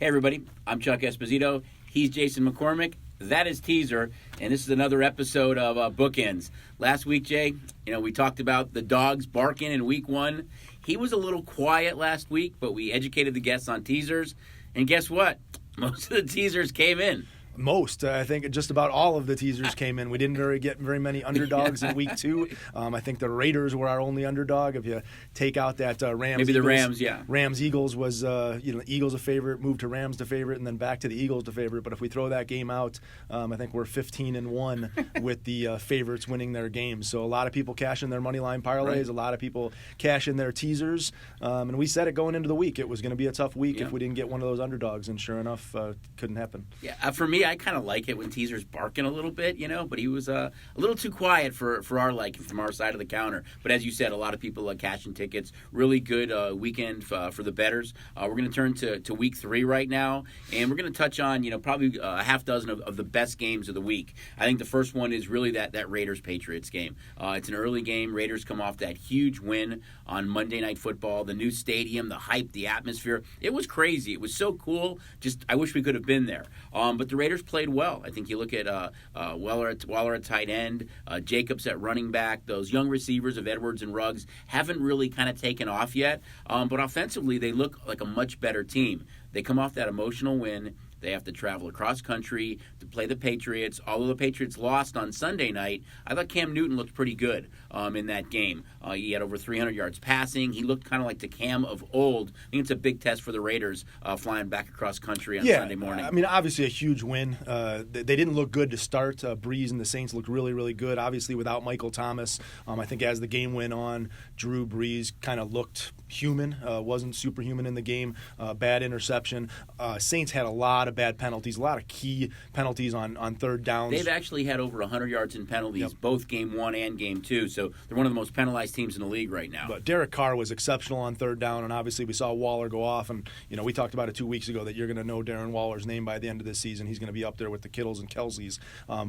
Hey, everybody. I'm Chuck Esposito. He's Jason McCormick. That is Teaser, and this is another episode of Bookends. Last week, Jay, we talked about the dogs barking in week one. He was a little quiet last week, but we educated the guests on teasers, and guess what? Most of the teasers came in. I think just about all of the teasers came in. We didn't get very many underdogs in week two. I think the Raiders were our only underdog. If you take out that Rams, maybe the Eagles, Rams, yeah. Rams Eagles was Eagles a favorite, moved to Rams to favorite, and then back to the Eagles to favorite. But if we throw that game out, I think we're 15-1 with the favorites winning their games. So a lot of people cash in their money line parlays. Right. A lot of people cash in their teasers, and we said it going into the week. It was going to be a tough week if we didn't get one of those underdogs, and sure enough, couldn't happen. Yeah, for me, I kind of like it when teasers barking a little bit, but he was a little too quiet for our liking from our side of the counter. But as you said, a lot of people cashing tickets. Really good weekend for the bettors. We're going to turn to week three right now, and we're going to touch on probably a half dozen of the best games of the week. I think the first one is really that Raiders-Patriots game. It's an early game. Raiders come off that huge win on Monday Night Football. The new stadium, the hype, the atmosphere. It was crazy. It was so cool. Just I wish we could have been there. But the Raiders played well. I think you look at Waller at tight end, Jacobs at running back. Those young receivers of Edwards and Ruggs haven't really kind of taken off yet. But offensively, they look like a much better team. They come off that emotional win. They have to travel across country to play the Patriots. Although the Patriots lost on Sunday night, I thought Cam Newton looked pretty good in that game. He had over 300 yards passing. He looked kind of like the Cam of old. I think it's a big test for the Raiders flying back across country on Sunday morning. I mean, obviously a huge win. They didn't look good to start. Breeze and the Saints looked really, really good. Obviously without Michael Thomas. I think as the game went on, Drew Brees kind of looked human. Wasn't superhuman in the game. Bad interception. Saints had a lot of bad penalties, a lot of key penalties on third downs. They've actually had over 100 yards in penalties, both game one and game two, so they're one of the most penalized teams in the league right now. But Derek Carr was exceptional on third down, and obviously we saw Waller go off, and we talked about it 2 weeks ago that you're going to know Darren Waller's name by the end of this season. He's going to be up there with the Kittles and Kelseys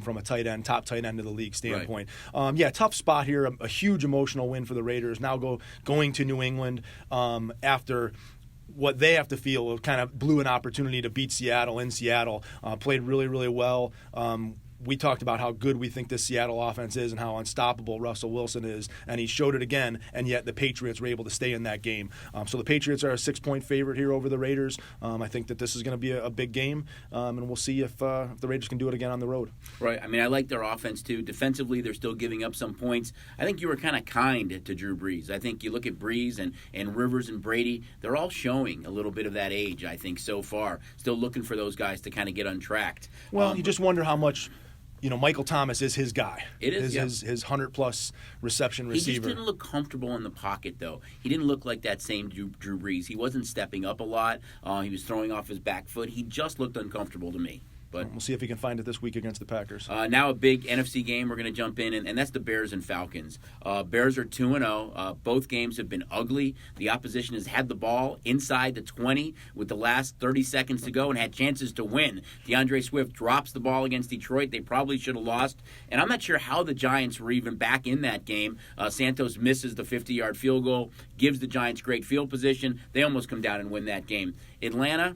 from a top tight end of the league standpoint. Right. Tough spot here, a huge emotional win for the Raiders. Now going to New England after what they have to feel kind of blew an opportunity to beat Seattle in Seattle. Played really, really well. We talked about how good we think this Seattle offense is and how unstoppable Russell Wilson is, and he showed it again, and yet the Patriots were able to stay in that game. So the Patriots are a 6-point favorite here over the Raiders. I think that this is going to be a big game, and we'll see if the Raiders can do it again on the road. Right. I mean, I like their offense, too. Defensively, they're still giving up some points. I think you were kind of kind to Drew Brees. I think you look at Brees and Rivers and Brady, they're all showing a little bit of that age, I think, so far. Still looking for those guys to kind of get untracked. Well, you just wonder how much Michael Thomas is his guy. It is, his 100-plus reception receiver. He just didn't look comfortable in the pocket, though. He didn't look like that same Drew Brees. He wasn't stepping up a lot. He was throwing off his back foot. He just looked uncomfortable to me. But we'll see if he can find it this week against the Packers. Now a big NFC game we're going to jump in, and that's the Bears and Falcons. Bears are 2-0. Both games have been ugly. The opposition has had the ball inside the 20 with the last 30 seconds to go and had chances to win. DeAndre Swift drops the ball against Detroit. They probably should have lost. And I'm not sure how the Giants were even back in that game. Santos misses the 50-yard field goal, gives the Giants great field position. They almost come down and win that game. Atlanta,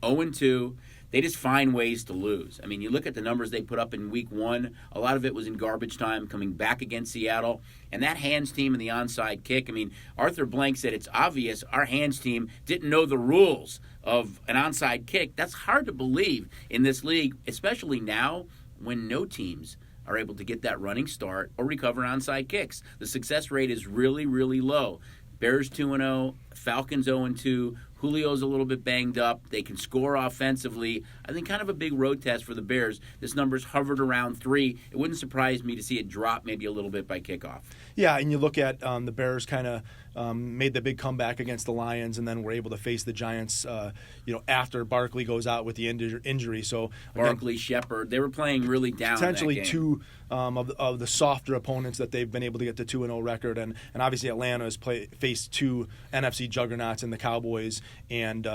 0-2. They just find ways to lose. I mean, you look at the numbers they put up in week one. A lot of it was in garbage time, coming back against Seattle. And that hands team and the onside kick, I mean, Arthur Blank said it's obvious our hands team didn't know the rules of an onside kick. That's hard to believe in this league, especially now when no teams are able to get that running start or recover onside kicks. The success rate is really, really low. Bears 2-0, Falcons 0-2. Julio's a little bit banged up. They can score offensively. I think kind of a big road test for the Bears. This number's hovered around 3. It wouldn't surprise me to see it drop maybe a little bit by kickoff. Yeah, and you look at the Bears kind of made the big comeback against the Lions, and then were able to face the Giants, after Barkley goes out with the injury. So Barkley, Shepard, they were playing really down. Potentially that game. two of the softer opponents that they've been able to get to 2-0 record, and obviously Atlanta has faced two NFC juggernauts in the Cowboys and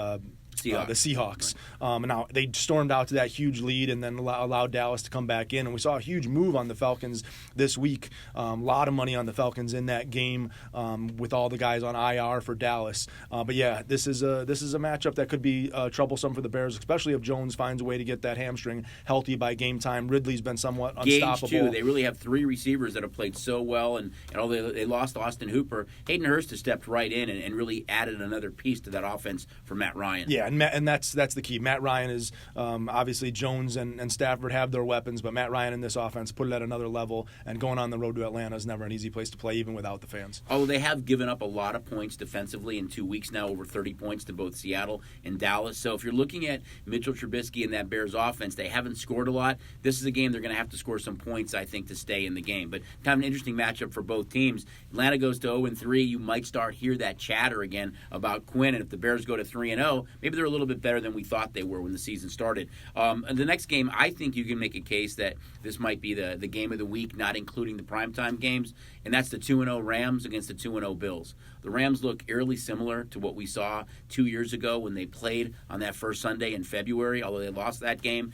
Seahawks. The Seahawks. And now they stormed out to that huge lead and then allowed Dallas to come back in. And we saw a huge move on the Falcons this week. A lot of money on the Falcons in that game with all the guys on IR for Dallas. But yeah, this is a matchup that could be troublesome for the Bears, especially if Jones finds a way to get that hamstring healthy by game time. Ridley's been somewhat unstoppable. Gage, too. They really have three receivers that have played so well, and although they lost Austin Hooper, Hayden Hurst has stepped right in and really added another piece to that offense for Matt Ryan. Yeah, and that's the key. Matt Ryan is obviously Jones and Stafford have their weapons, but Matt Ryan in this offense put it at another level, and going on the road to Atlanta is never an easy place to play, even without the fans. Although they have given up a lot of points defensively in 2 weeks now, over 30 points to both Seattle and Dallas. So if you're looking at Mitchell Trubisky and that Bears offense, they haven't scored a lot. This is a game they're going to have to score some points, I think, to stay in the game. But kind of an interesting matchup for both teams. Atlanta goes to 0-3. You might hear that chatter again about Quinn, and if the Bears go to 3-0, maybe they're a little bit better than we thought they were when the season started. And the next game, I think you can make a case that this might be the game of the week, not including the primetime games, and that's the 2-0 Rams against the 2-0 Bills. The Rams look eerily similar to what we saw 2 years ago when they played on that first Sunday in February, although they lost that game.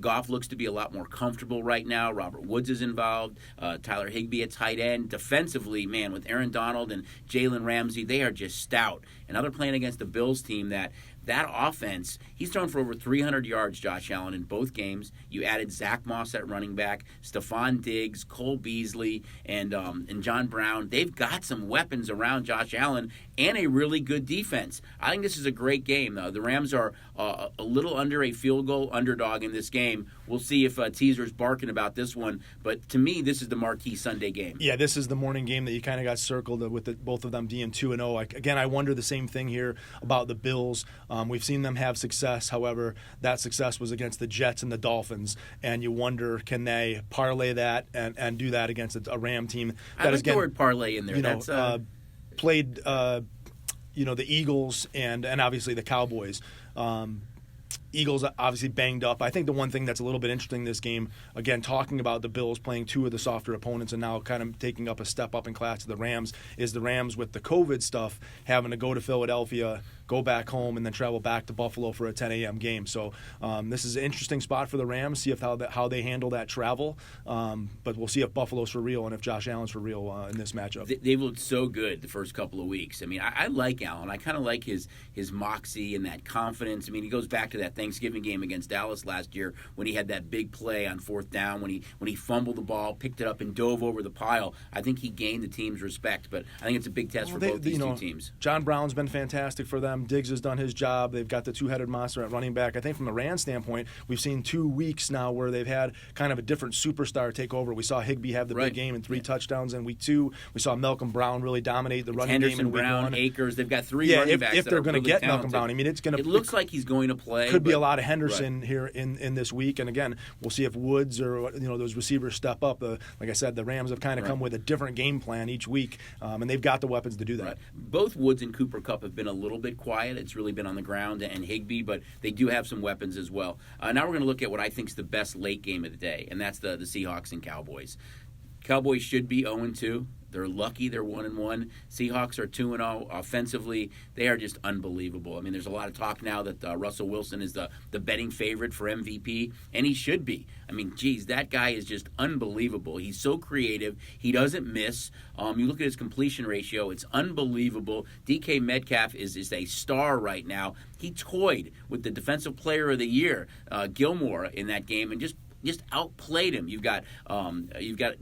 Goff looks to be a lot more comfortable right now. Robert Woods is involved. Tyler Higbee at tight end. Defensively, man, with Aaron Donald and Jalen Ramsey, they are just stout. And now they're playing against the Bills team that offense, he's thrown for over 300 yards, Josh Allen, in both games. You added Zach Moss at running back, Stephon Diggs, Cole Beasley, and John Brown. They've got some weapons around Josh Allen and a really good defense. I think this is a great game. The Rams are a little under a field goal underdog in this game. We'll see if teaser's barking about this one. But to me, this is the marquee Sunday game. Yeah, this is the morning game that you kind of got circled with both of them being 2-0. Again, I wonder the same thing here about the Bills. We've seen them have success. However, that success was against the Jets and the Dolphins, and you wonder, can they parlay that and do that against a Ram team that I is the word parlay in there. That's played the Eagles and obviously the Cowboys. Eagles obviously banged up. I think the one thing that's a little bit interesting in this game, again, talking about the Bills playing two of the softer opponents and now kind of taking up a step up in class to the Rams, is the Rams with the COVID stuff having to go to Philadelphia, go back home, and then travel back to Buffalo for a 10 a.m. game. So this is an interesting spot for the Rams, see if how they handle that travel. But we'll see if Buffalo's for real and if Josh Allen's for real in this matchup. They've looked so good the first couple of weeks. I mean, I like Allen. I kind of like his moxie and that confidence. I mean, he goes back to that Thanksgiving game against Dallas last year when he had that big play on fourth down, when he fumbled the ball, picked it up, and dove over the pile. I think he gained the team's respect, but I think it's a big test for both these two teams. John Brown's been fantastic for them. Diggs has done his job. They've got the two-headed monster at running back. I think from the Rams standpoint, we've seen 2 weeks now where they've had kind of a different superstar take over. We saw Higbee have the big game and 3 touchdowns in week 2. We saw Malcolm Brown really dominate the running game in week Brown, 1. Akers, they've got 3 running backs. If they're going to get talented. Malcolm Brown, I mean, it looks like he's going to play. Could be a lot of Henderson here in this week. And again, we'll see if Woods or those receivers step up. Like I said, the Rams have kind of come with a different game plan each week, and they've got the weapons to do that. Right. Both Woods and Cooper Kupp have been a little bit quiet. It's really been on the ground and Higbee, but they do have some weapons as well. Now we're going to look at what I think is the best late game of the day, and that's the Seahawks and Cowboys. Cowboys should be 0-2. They're lucky they're 1-1. Seahawks are 2-0. Offensively, they are just unbelievable. I mean, there's a lot of talk now that Russell Wilson is the betting favorite for MVP, and he should be. I mean, geez, that guy is just unbelievable. He's so creative. He doesn't miss. You look at his completion ratio, it's unbelievable. DK Metcalf is a star right now. He toyed with the Defensive Player of the Year, Gilmore, in that game, and just outplayed him. You've got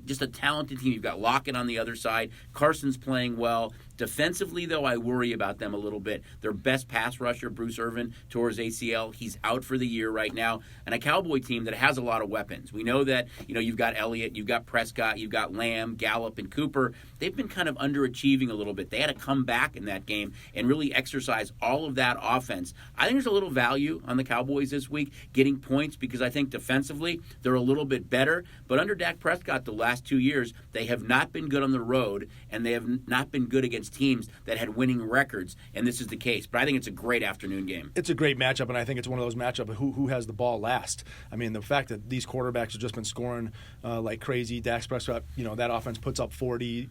just a talented team. You've got Lockett on the other side. Carson's playing well. Defensively, though, I worry about them a little bit. Their best pass rusher, Bruce Irvin, tore his ACL. He's out for the year right now. And a Cowboy team that has a lot of weapons. We know that, you've got Elliott, you've got Prescott, you've got Lamb, Gallup, and Cooper. They've been kind of underachieving a little bit. They had to come back in that game and really exercise all of that offense. I think there's a little value on the Cowboys this week getting points because I think defensively they're a little bit better. But under Dak Prescott the last 2 years, they have not been good on the road, and they have not been good against teams that had winning records, and this is the case. But I think it's a great afternoon game. It's a great matchup, and I think it's one of those matchups who has the ball last. I mean, the fact that these quarterbacks have just been scoring like crazy. Dak Prescott, that offense puts up 40.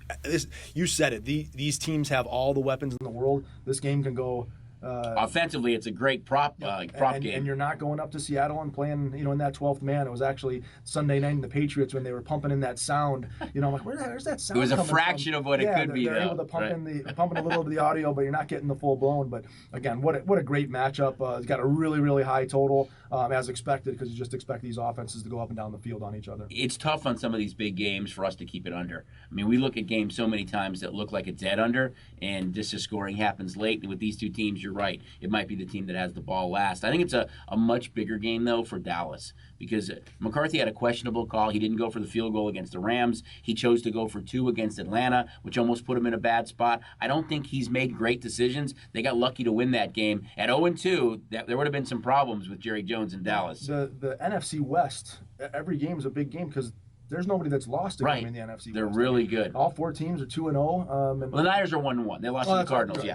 You said it. These teams have all the weapons in the world. This game can go Offensively, it's a great prop game. And you're not going up to Seattle and playing, in that 12th man. It was actually Sunday night in the Patriots when they were pumping in that sound. I'm like, where's that sound? It was a fraction of what it could be. They're able to pump in a little of the audio, but you're not getting the full blown. But again, what a great matchup. It's got a really, really high total, as expected, because you just expect these offenses to go up and down the field on each other. It's tough on some of these big games for us to keep it under. I mean, we look at games so many times that look like it's dead under, and just the scoring happens late. And with these two teams, you're right. It might be the team that has the ball last. I think it's a much bigger game, though, for Dallas, because McCarthy had a questionable call. He didn't go for the field goal against the Rams. He chose to go for 2 against Atlanta, which almost put him in a bad spot. I don't think he's made great decisions. They got lucky to win that game. At 0-2, there would have been some problems with Jerry Jones in Dallas. The NFC West, every game is a big game because there's nobody that's lost a game in the NFC West. They're really good. All 4 teams are 2-0. Well, the Niners are 1-1. They lost to the Cardinals.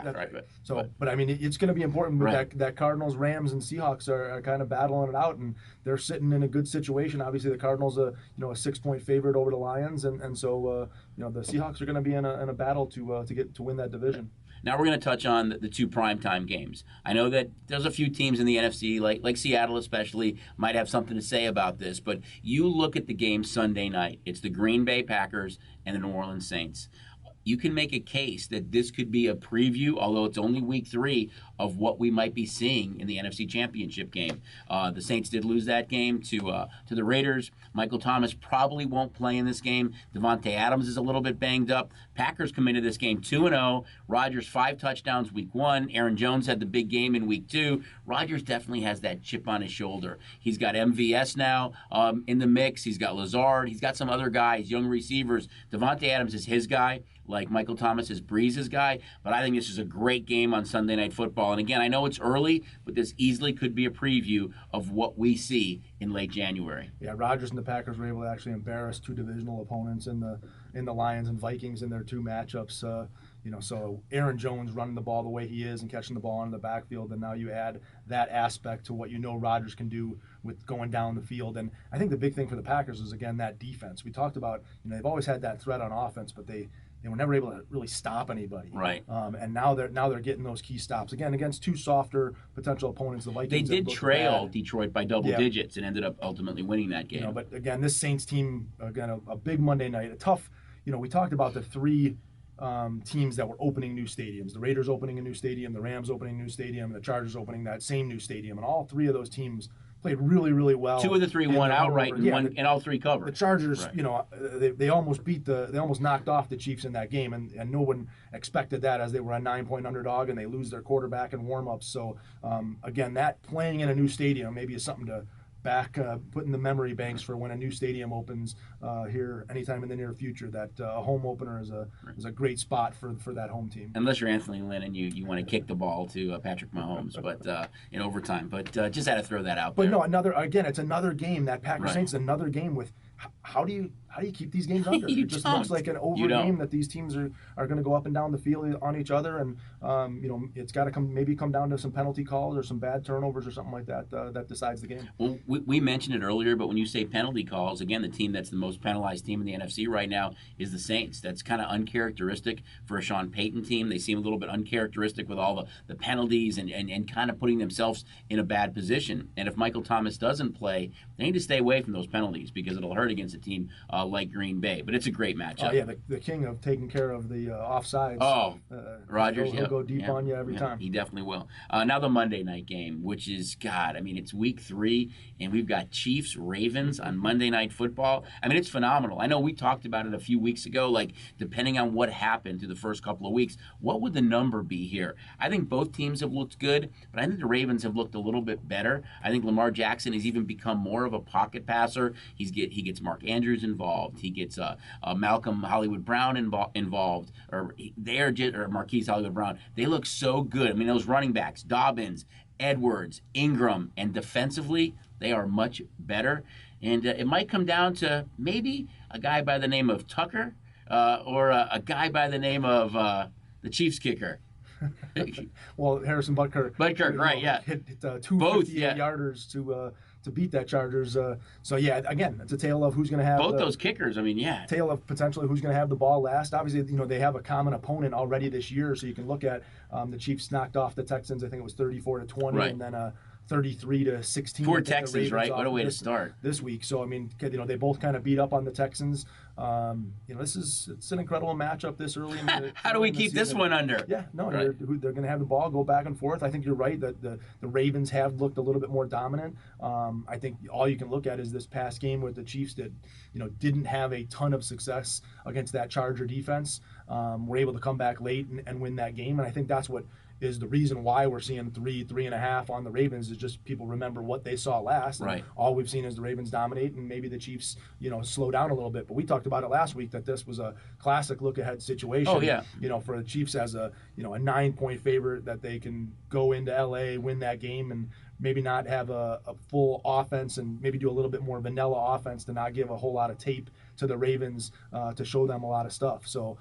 But I mean, it's going to be important. That Cardinals, Rams, and Seahawks are kind of battling it out, and they're sitting in a good situation. Obviously, the Cardinals a 6-point favorite over the Lions, and so the Seahawks are going to be in a battle to win that division. Now we're going to touch on the 2 primetime games. I know that there's a few teams in the NFC, like Seattle especially, might have something to say about this, but you look at the game Sunday night. It's the Green Bay Packers and the New Orleans Saints. You can make a case that this could be a preview, although it's only week 3, of what we might be seeing in the NFC Championship game. The Saints did lose that game to the Raiders. Michael Thomas probably won't play in this game. Devontae Adams is a little bit banged up. Packers come into this game 2-0. Rodgers 5 touchdowns week 1. Aaron Jones had the big game in week 2. Rodgers definitely has that chip on his shoulder. He's got MVS now in the mix. He's got Lazard. He's got some other guys, young receivers. Devontae Adams is his guy, like Michael Thomas is Breeze's guy. But I think this is a great game on Sunday Night Football. And again, I know it's early, but this easily could be a preview of what we see in late January. Yeah, Rodgers and the Packers were able to actually embarrass 2 divisional opponents in the Lions and Vikings in their 2 matchups. So Aaron Jones running the ball the way he is and catching the ball in the backfield, and now you add that aspect to what Rodgers can do with going down the field. And I think the big thing for the Packers is, again, that defense. We talked about, they've always had that threat on offense, but they were never able to really stop anybody. Right. And now they're getting those key stops again against 2 softer potential opponents. The Vikings. They did trail Detroit by double digits and ended up ultimately winning that game. But again, this Saints team, again, a big Monday night, a tough. We talked about the 3 teams that were opening new stadiums. The Raiders opening a new stadium, the Rams opening a new stadium, and the Chargers opening that same new stadium. And all 3 of those teams played really, really well. 2 of the 3 won outright, and all 3 covered. The Chargers, they almost they almost knocked off the Chiefs in that game, and no one expected that, as they were a 9-point underdog and they lose their quarterback in warm-ups. So again, that playing in a new stadium maybe is something to put in the memory banks for when a new stadium opens here anytime in the near future. That a home opener is a great spot for that home team. Unless you're Anthony Lynn and you want to kick the ball to Patrick Mahomes, but in overtime. But just had to throw that out there. But no, it's another game. That Packers Saints is another game with. How do you keep these games under? It just looks like an over game that these teams are going to go up and down the field on each other, and it's got to come down to some penalty calls or some bad turnovers or something like that that decides the game. Well, we mentioned it earlier, but when you say penalty calls, again, the team that's the most penalized team in the NFC right now is the Saints. That's kind of uncharacteristic for a Sean Payton team. They seem a little bit uncharacteristic with all the penalties and kind of putting themselves in a bad position. And if Michael Thomas doesn't play, they need to stay away from those penalties because it'll hurt against a team like Green Bay. But it's a great matchup. Oh, yeah, the king of taking care of the offsides. Oh, Rodgers. He'll go deep on you every time. He definitely will. Now the Monday night game, which is, it's week 3, and we've got Chiefs-Ravens on Monday Night Football. It's phenomenal. I know we talked about it a few weeks ago, like, depending on what happened through the first couple of weeks, what would the number be here? I think both teams have looked good, but I think the Ravens have looked a little bit better. I think Lamar Jackson has even become more of a pocket passer. He gets Mark Andrews involved. He gets Malcolm Hollywood Brown involved, or Marquise Hollywood Brown. They look so good. Those running backs, Dobbins, Edwards, Ingram, and defensively, they are much better. And it might come down to maybe a guy by the name of Tucker or a guy by the name of the Chiefs kicker. Well, Harrison Butker. Butker, right? Yeah, hit two both 58-yarders to beat that Chargers. So yeah, again, it's a tale of who's going to have both those kickers. I mean, yeah, tale of potentially who's going to have the ball last. Obviously, they have a common opponent already this year, so you can look at the Chiefs knocked off the Texans. I think it was 34-20, right. And then 33-16. Poor Texans, right? What a way to start this week. So I mean, they both kind of beat up on the Texans. It's an incredible matchup this early in the How do we keep this one under? Yeah, no, right. They're going to have the ball go back and forth. I think you're right that the Ravens have looked a little bit more dominant. I think all you can look at is this past game where the Chiefs didn't have a ton of success against that Charger defense. Were able to come back late and win that game, and I think that's what is the reason why we're seeing 3.5 on the Ravens is just people remember what they saw last. Right. All we've seen is the Ravens dominate, and maybe the Chiefs, slow down a little bit. But we talked about it last week that this was a classic look-ahead situation. Oh, yeah. For the Chiefs as a 9-point favorite that they can go into LA, win that game, and maybe not have a full offense and maybe do a little bit more vanilla offense to not give a whole lot of tape to the Ravens to show them a lot of stuff. So,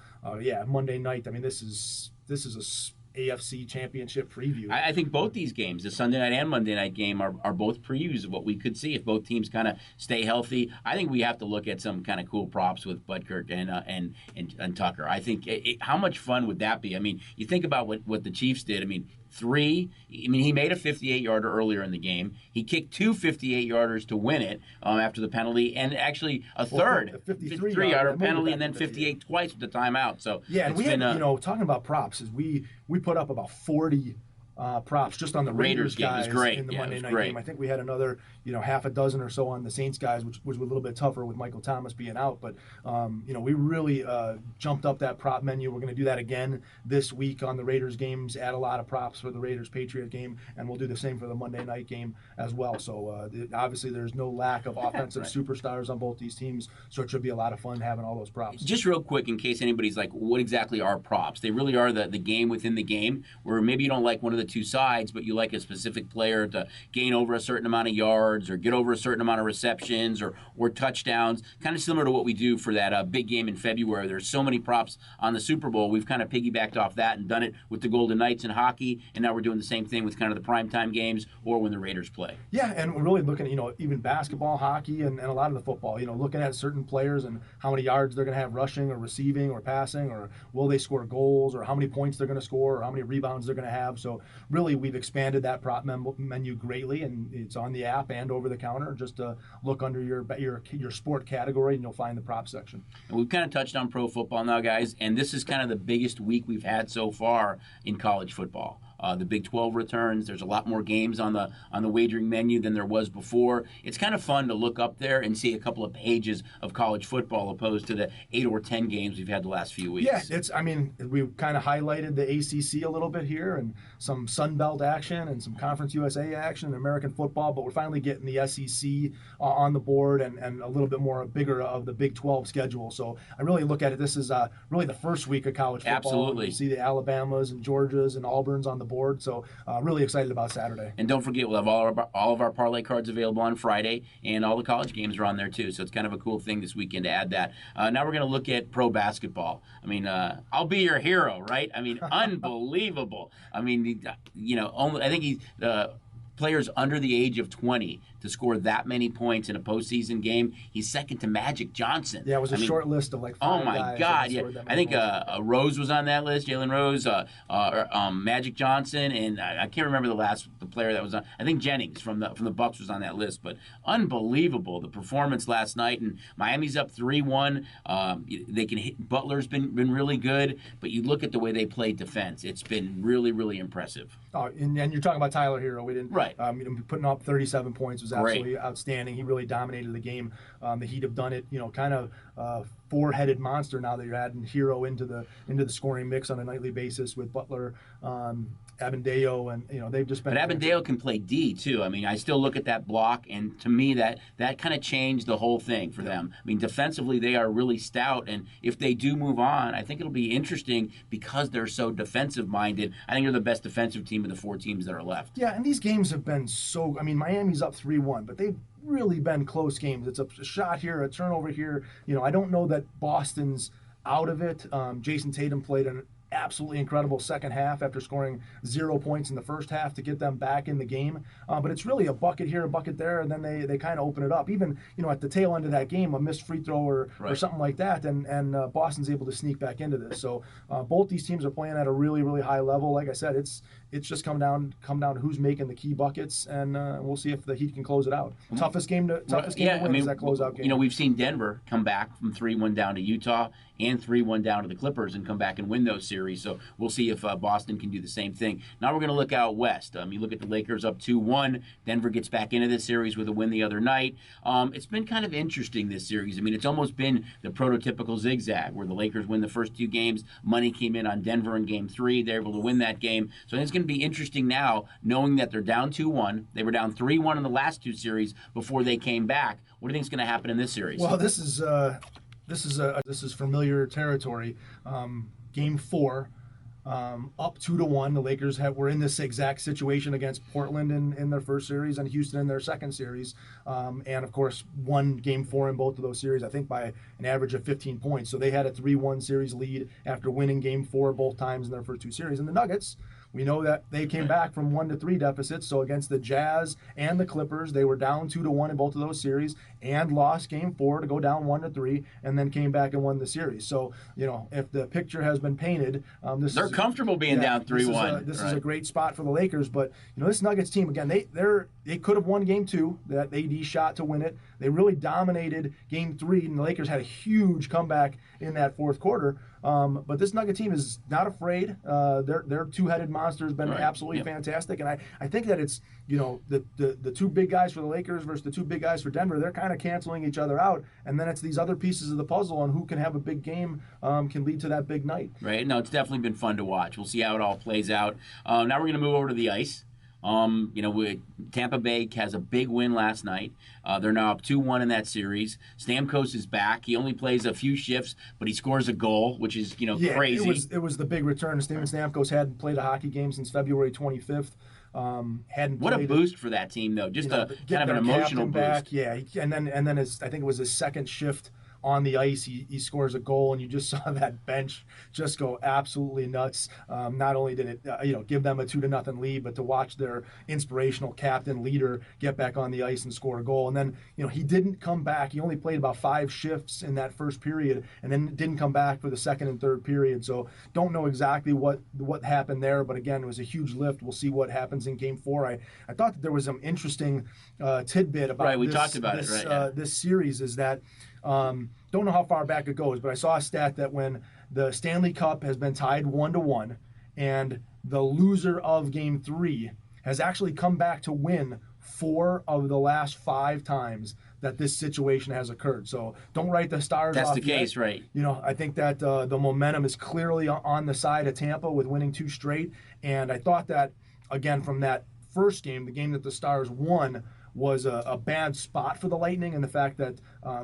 Monday night, I mean, this is a AFC Championship preview. I think both these games, the Sunday night and Monday night game, are both previews of what we could see if both teams kind of stay healthy. I think we have to look at some kind of cool props with Butker and Tucker. I think how much fun would that be? I mean, you think about what the Chiefs did. I mean, he made a 58-yarder earlier in the game. He kicked two 58-yarders to win it after the penalty, and actually a third 53-yarder penalty, and then 58 twice with the timeout. So yeah, and we had, talking about props, is we put up about 40 props just on the Raiders guys in the Monday night game. I think we had another, half a dozen or so on the Saints guys, which was a little bit tougher with Michael Thomas being out. But, we really jumped up that prop menu. We're going to do that again this week on the Raiders games, add a lot of props for the Raiders-Patriot game, and we'll do the same for the Monday night game as well. So, obviously, there's no lack of offensive superstars on both these teams, so it should be a lot of fun having all those props. Just real quick, in case anybody's like, what exactly are props? They really are the game within the game, where maybe you don't like one of the two sides, but you like a specific player to gain over a certain amount of yards or get over a certain amount of receptions or touchdowns, kind of similar to what we do for that big game in February. There's so many props on the Super Bowl. We've kind of piggybacked off that and done it with the Golden Knights in hockey, and now we're doing the same thing with kind of the primetime games or when the Raiders play. Yeah, and we're really looking at, even basketball, hockey, and a lot of the football, looking at certain players and how many yards they're going to have rushing or receiving or passing, or will they score goals, or how many points they're going to score, or how many rebounds they're going to have. So really, we've expanded that prop menu greatly, and it's on the app and over the counter. Just look under your sport category, and you'll find the prop section. And we've kind of touched on pro football now, guys, and this is kind of the biggest week we've had so far in college football. The Big 12 returns. There's a lot more games on the wagering menu than there was before. It's kind of fun to look up there and see a couple of pages of college football opposed to the 8 or 10 games we've had the last few weeks. Yeah, we've kind of highlighted the ACC a little bit here, and some Sun Belt action and some Conference USA action in American football, but we're finally getting the SEC on the board and a little bit more bigger of the Big 12 schedule. So I really look at it, this is really the first week of college football. Absolutely. You see the Alabamas and Georgias and Auburns on the board, so really excited about Saturday. And don't forget, we'll have all of our parlay cards available on Friday, and all the college games are on there too, so it's kind of a cool thing this weekend to add that. Now we're going to look at pro basketball. I mean, I'll be your hero, right? I mean, unbelievable. I mean, I think he's players under the age of 20 to score that many points in a postseason game. He's second to Magic Johnson. Yeah, it was a short list of like 5 guys. Oh, my God. Yeah. I think Rose was on that list, Jalen Rose, Magic Johnson, and I can't remember the player that was on. I think Jennings from the Bucks was on that list. But unbelievable, the performance last night. And Miami's up 3-1. They can hit. Butler's been really good. But you look at the way they played defense. It's been really, really impressive. And you're talking about Tyler Hero. We didn't. Right. Putting up 37 points was absolutely outstanding. He really dominated the game. The Heat have done it, kind of four-headed monster now that you're adding Hero into the scoring mix on a nightly basis with Butler, Abendeo, and they've just been. But Abendeo can play D too. I mean, I still look at that block, and to me that kind of changed the whole thing for them. I mean, defensively they are really stout, and if they do move on, I think it'll be interesting because they're so defensive-minded. I think they're the best defensive team of the 4 teams that are left. Yeah, and these games have been so. I mean, Miami's up 3-1, but they've really been close games. It's a shot here, a turnover here. I don't know that Boston's out of it. Jason Tatum played an absolutely incredible second half after scoring 0 points in the first half to get them back in the game. But it's really a bucket here, a bucket there, and then they kind of open it up. Even at the tail end of that game, a missed free throw or something like that, and Boston's able to sneak back into this. So both these teams are playing at a really, really high level. Like I said, it's just come down to who's making the key buckets, and we'll see if the Heat can close it out. Toughest game to win is that closeout game. We've seen Denver come back from 3-1 down to Utah and 3-1 down to the Clippers and come back and win those series. So we'll see if Boston can do the same thing. Now we're going to look out west. You look at the Lakers up 2-1. Denver gets back into this series with a win the other night. It's been kind of interesting, this series. It's almost been the prototypical zigzag where the Lakers win the first 2 games. Money came in on Denver in Game 3. They're able to win that game. So it's going to be interesting now, knowing that they're down 2-1. They were down 3-1 in the last 2 series before they came back. What do you think is going to happen in this series? Well, this is familiar territory. Game 4, up 2-1. The Lakers were in this exact situation against Portland in their first series and Houston in their second series, and of course won Game 4 in both of those series, I think by an average of 15 points. So they had a 3-1 series lead after winning Game 4 both times in their first 2 series. And the Nuggets, we know that they came back from 1-3 deficits. So against the Jazz and the Clippers, they were down 2-1 in both of those series and lost Game 4 to go down 1-3, and then came back and won the series. So if the picture has been painted, they're comfortable being down 3-1. This is a great spot for the Lakers. But this Nuggets team, again, they could have won Game 2. That AD shot to win it. They really dominated Game 3, and the Lakers had a huge comeback in that fourth quarter. But this Nugget team is not afraid. Their two-headed monster has been absolutely fantastic, and I think that it's the 2 big guys for the Lakers versus the 2 big guys for Denver. They're kind of canceling each other out, and then it's these other pieces of the puzzle, and who can have a big game can lead to that big night. Right. No, it's definitely been fun to watch. We'll see how it all plays out. Now we're going to move over to the ice. Tampa Bay has a big win last night. They're now up 2-1 in that series. Stamkos is back. He only plays a few shifts, but he scores a goal, which is crazy. It was the big return. Steven Stamkos hadn't played a hockey game since February 25th. What a boost for that team, though. Just kind of an emotional boost. Back, yeah, and then I think it was his second shift on the ice, he scores a goal, and you just saw that bench just go absolutely nuts. Not only did it give them a 2-0 lead, but to watch their inspirational captain leader get back on the ice and score a goal. And then he didn't come back. He only played about 5 shifts in that first period, and then didn't come back for the second and third period. So don't know exactly what happened there, but again, it was a huge lift. We'll see what happens in Game 4. I thought that there was some interesting tidbit about this series is that. Don't know how far back it goes, but I saw a stat that when the Stanley Cup has been tied 1-1, and the loser of Game 3 has actually come back to win 4 of the last 5 times that this situation has occurred. So don't write the Stars off. That's the case, right? I think that the momentum is clearly on the side of Tampa with winning 2 straight, and I thought that, again, from that first game, the game that the Stars won, was a bad spot for the Lightning, and the fact that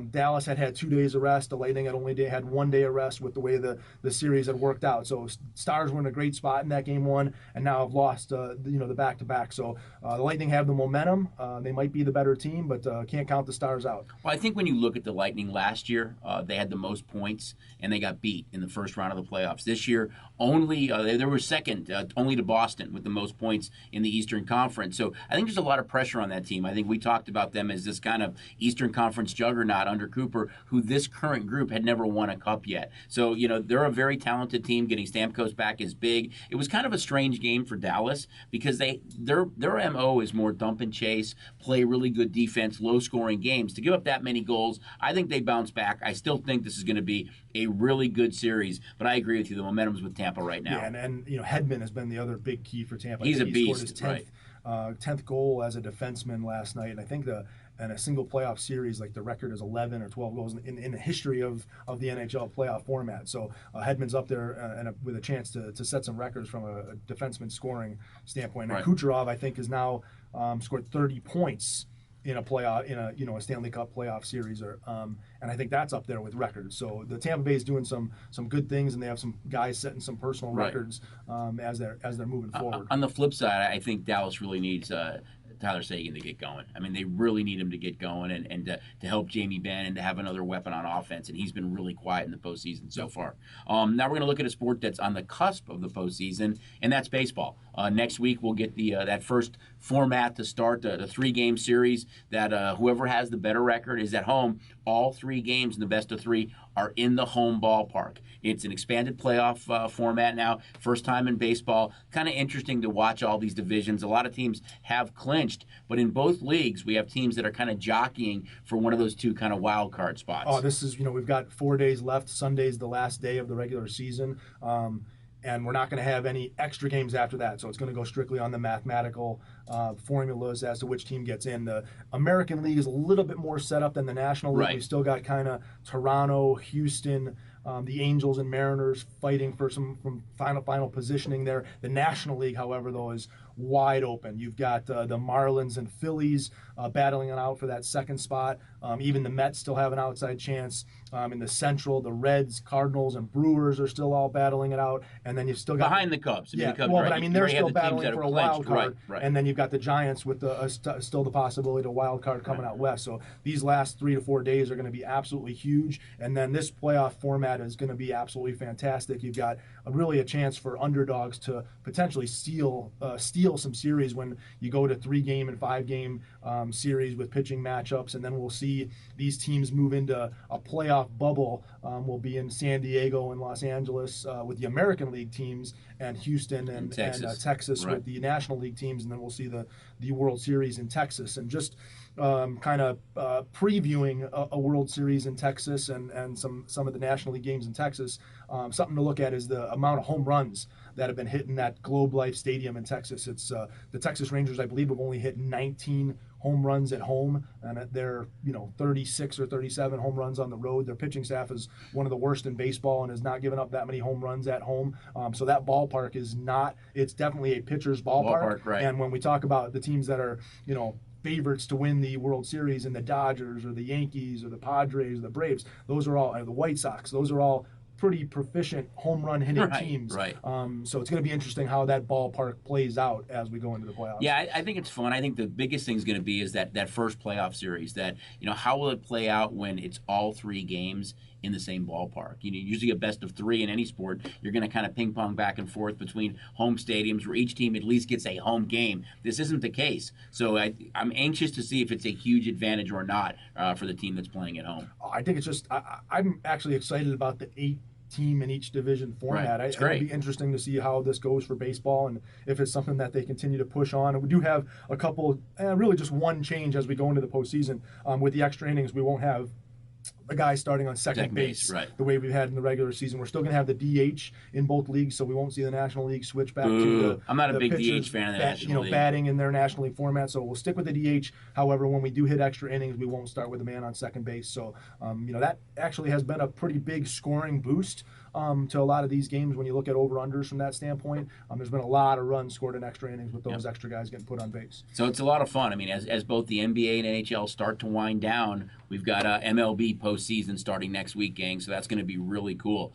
Dallas had 2 days of rest. The Lightning had only had 1 day of rest with the way the series had worked out. So Stars were in a great spot in that Game 1, and now have lost the back-to-back. So the Lightning have the momentum. They might be the better team, but can't count the Stars out. Well, I think when you look at the Lightning last year, they had the most points, and they got beat in the first round of the playoffs. This year, only they were second, only to Boston with the most points in the Eastern Conference. So I think there's a lot of pressure on that team. I think we talked about them as this kind of Eastern Conference juggernaut under Cooper, who this current group had never won a cup yet. So, they're a very talented team. Getting Stamkos back is big. It was kind of a strange game for Dallas because their MO is more dump and chase, play really good defense, low-scoring games. To give up that many goals, I think they bounce back. I still think this is going to be a really good series, but I agree with you. The momentum's with Tampa right now. Yeah, and Hedman has been the other big key for Tampa. He's a beast, he scored his 10th goal as a defenseman last night, and I think in a single playoff series, like the record is 11 or 12 goals in the history of the NHL playoff format. So Hedman's up there and with a chance to set some records from a defenseman scoring standpoint. And Kucherov, I think, has now scored 30 points in a playoff a Stanley Cup playoff series, and I think that's up there with records. So the Tampa Bay is doing some good things, and they have some guys setting some personal records as they're moving forward. On the flip side, I think Dallas really needs Tyler Sagan to get going. I mean, they really need him to get going and to help Jamie Benn and to have another weapon on offense. And he's been really quiet in the postseason so far. Now we're going to look at a sport that's on the cusp of the postseason, and that's baseball. Next week we'll get the that first format to start the 3-game series that whoever has the better record is at home. All 3 games in the best of 3 are in the home ballpark. It's an expanded playoff format now, first time in baseball. Kind of interesting to watch all these divisions. A lot of teams have clinched, but in both leagues we have teams that are kind of jockeying for one of those 2 kind of wild card spots. Oh, this is, we've got 4 days left. Sunday's the last day of the regular season. And we're not going to have any extra games after that. So it's going to go strictly on the mathematical formulas as to which team gets in. The American League is a little bit more set up than the National League. Right. We've still got kind of Toronto, Houston, the Angels and Mariners fighting for some final positioning there. The National League, however, though, is wide open. You've got the Marlins and Phillies battling it out for that second spot. Even the Mets still have an outside chance. In the Central, the Reds, Cardinals, and Brewers are still all battling it out. And then you've still got behind the Cubs. Yeah, the Cubs, well, right? but I mean, they're still battling for a wild clinched. card. Right. And then you've got the Giants with still the possibility of a wild card coming out west. So these last 3 to 4 days are going to be absolutely huge. And then this playoff format is going to be absolutely fantastic. You've got really a chance for underdogs to potentially steal some series when you go to 3-game and 5-game series with pitching matchups. And then we'll see these teams move into a playoff bubble. We'll be in San Diego and Los Angeles with the American League teams, and Houston and Texas right. with the National League teams, and then we'll see the World Series in Texas. And just kind of previewing a World Series in Texas and some of the National League games in Texas. Something to look at is the amount of home runs that have been hitting that Globe Life Stadium in Texas. It's the Texas Rangers, I believe, have only hit 19 home runs at home, and they're 36 or 37 home runs on the road. Their pitching staff is one of the worst in baseball and has not given up that many home runs at home. So that ballpark it's definitely a pitcher's ballpark. Right. And when we talk about the teams that are favorites to win the World Series, and the Dodgers or the Yankees or the Padres or the Braves, those are all the White Sox. Those are all pretty proficient home run hitting teams. Right. So it's going to be interesting how that ballpark plays out as we go into the playoffs. Yeah, I think it's fun. I think the biggest thing is going to be is that first playoff series. That how will it play out when it's all 3 games in the same ballpark? Usually a best of 3 in any sport. You're going to kind of ping pong back and forth between home stadiums where each team at least gets a home game. This isn't the case. So I'm anxious to see if it's a huge advantage or not for the team that's playing at home. I think it's just I'm actually excited about the 8-team in each division format. Right. It's great. It'll be interesting to see how this goes for baseball and if it's something that they continue to push on. And we do have a couple, really just one change as we go into the postseason. With the extra innings, we won't have a guy starting on second base right. the way we've had in the regular season. We're still going to have the DH in both leagues, so we won't see the National League switch back to the I'm not a big pitchers DH fan of the National League. Batting in their National League format, so we'll stick with the DH. However, when we do hit extra innings, we won't start with a man on second base. So, that actually has been a pretty big scoring boost to a lot of these games when you look at over-unders from that standpoint. There's been a lot of runs scored in extra innings with those extra guys getting put on base. So it's a lot of fun. I mean, as both the NBA and NHL start to wind down, we've got MLB postseason starting next week, gang, so that's going to be really cool.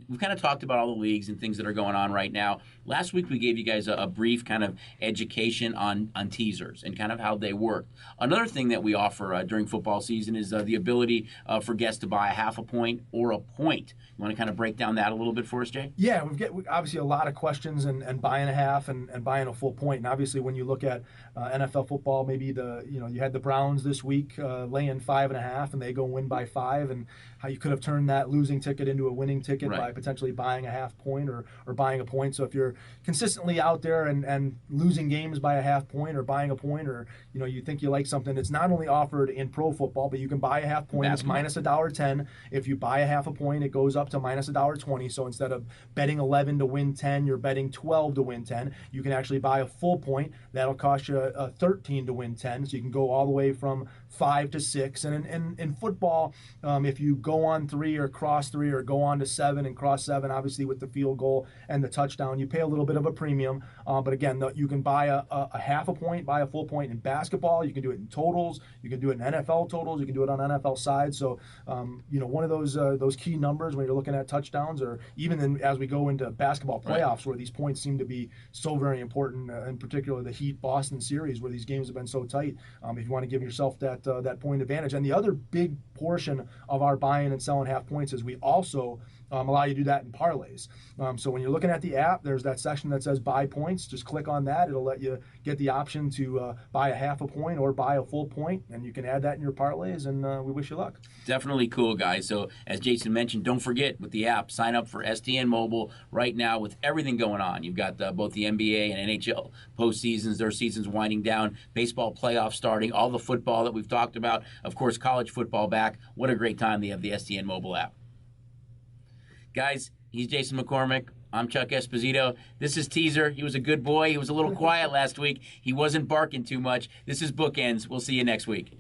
We've kind of talked about all the leagues and things that are going on right now. Last week we gave you guys a brief kind of education on teasers and kind of how they work. Another thing that we offer during football season is the ability for guests to buy a half a point or a point. You want to kind of break down that a little bit for us, Jay? Yeah, we obviously a lot of questions and buying a half and buying a full point. And obviously when you look at NFL football, maybe you had the Browns this week laying 5.5 and they go win by 5, and how you could have turned that losing ticket into a winning ticket by potentially buying a half point or buying a point. So if you're consistently out there and losing games by a half point or buying a point, or you think you like something, it's not only offered in pro football, but you can buy a half point. It's minus $1.10. If you buy a half a point, it goes up to minus $1.20. So instead of betting 11 to win 10, you're betting 12 to win 10. You can actually buy a full point. That'll cost you 13 to win 10. So you can go all the way from 5 to 6. And in football, if you go on 3 or cross 3 or go on to 7 and cross 7, obviously with the field goal and the touchdown, you pay a little bit of a premium. But again, you can buy a half a point, buy a full point in basketball. You can do it in totals. You can do it in NFL totals. You can do it on NFL sides. So, one of those key numbers when you're looking at touchdowns, or even as we go into basketball playoffs, where these points seem to be so very important, in particular the Heat-Boston series, where these games have been so tight. If you want to give yourself that point advantage. And the other big portion of our buying and selling half points is we also allow you to do that in parlays. So when you're looking at the app, there's that section that says buy points. Just click on that. It'll let you get the option to buy a half a point or buy a full point, and you can add that in your parlays, and we wish you luck. Definitely cool, guys. So as Jason mentioned, don't forget with the app, sign up for STN Mobile right now with everything going on. You've got both the NBA and NHL postseasons, their seasons winding down, baseball playoffs starting, all the football that we've talked about, of course, college football back. What a great time they have the STN Mobile app. Guys, he's Jason McCormick. I'm Chuck Esposito. This is Teaser. He was a good boy. He was a little quiet last week. He wasn't barking too much. This is Bookends. We'll see you next week.